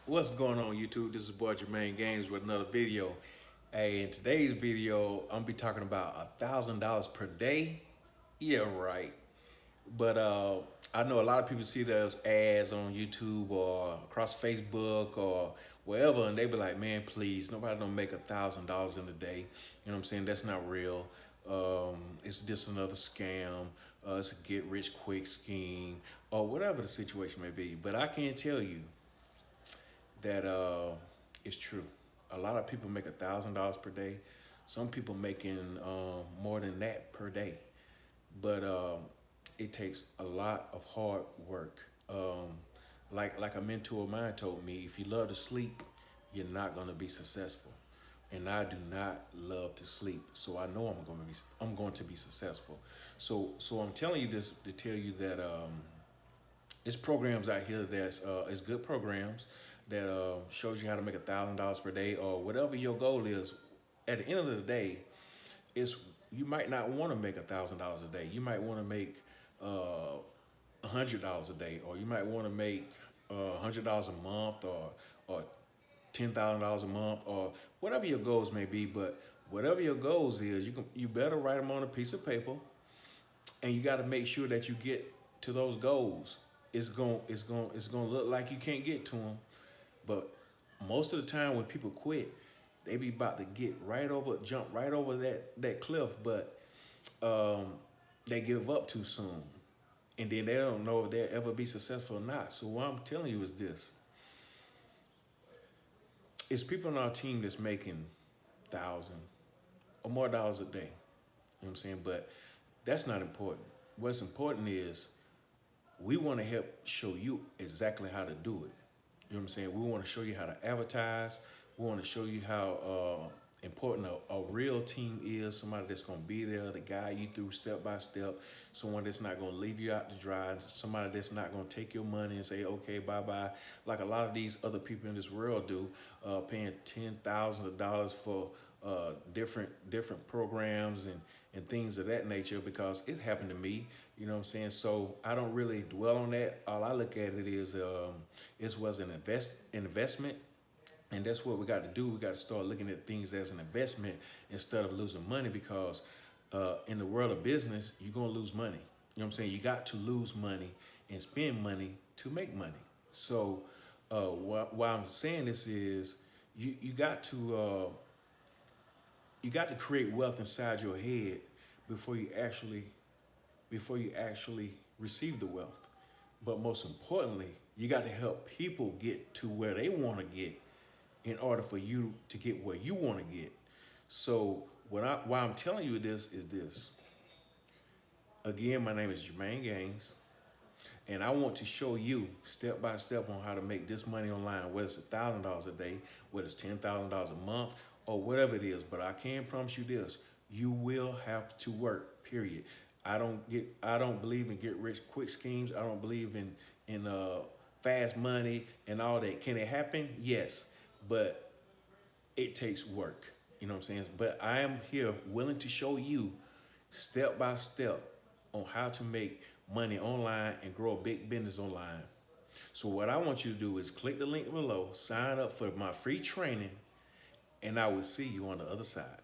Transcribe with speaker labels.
Speaker 1: What's going on, YouTube? This is boy Germaine Games with another video. Hey, in today's video, I'm gonna be talking about $1,000 per day. Yeah, right. But I know a lot of people see those ads on YouTube or across Facebook or wherever, and they be like, "Man, please, nobody don't make $1,000 in a day." You know what I'm saying? That's not real. It's just another scam. It's a get rich quick scheme or whatever the situation may be. But I can tell you that it's true. A lot of people make $1,000 per day. Some people making more than that per day, but it takes a lot of hard work. Like a mentor of mine told me, if you love to sleep, you're not going to be successful. And I do not love to sleep, so I know I'm going to be successful. So I'm telling you this to tell you that it's programs out here that's is good programs that shows you how to make $1,000 per day or whatever your goal is. At the end of the day, it's you might not want to make $1,000 a day. You might want to make $100 a day, or you might want to make $100 a month, or $10,000 a month, or whatever your goals may be. But whatever your goals is, you better write them on a piece of paper, and you got to make sure that you get to those goals. It's going to look like you can't get to them, but most of the time when people quit, they be about to jump right over that cliff, but um, they give up too soon, and then they don't know if they'll ever be successful or not. So what I'm telling you is this: it's people on our team that's making 1,000 or more dollars a day. You know what I'm saying? But that's not important. What's important is we want to help show you exactly how to do it. You know what I'm saying? We want to show you how to advertise. We want to show you how important a real team is. Somebody that's going to be there to guide you through step by step. Someone that's not going to leave you out to dry. Somebody that's not going to take your money and say, okay, bye-bye. Like a lot of these other people in this world do, paying $10,000 for different programs and things of that nature, because it happened to me. You know what I'm saying? So I don't really dwell on that. All I look at it is it was an investment, and that's what we got to do. We got to start looking at things as an investment instead of losing money, because in the world of business, you're gonna lose money. You know what I'm saying? You got to lose money and spend money to make money. So why I'm saying this is you got to create wealth inside your head before you actually receive the wealth. But most importantly, you got to help people get to where they want to get in order for you to get where you want to get. So why I'm telling you this is this. Again, my name is Germaine Gaines, and I want to show you step by step on how to make this money online, whether it's $1,000 a day, whether it's $10,000 a month, or whatever it is. But I can promise you this: you will have to work. Period. I don't believe in get rich quick schemes. I don't believe in fast money and all that. Can it happen? Yes, but it takes work. You know what I'm saying? But I am here willing to show you step by step on how to make money online and grow a big business online. So what I want you to do is click the link below, sign up for my free training, and I will see you on the other side.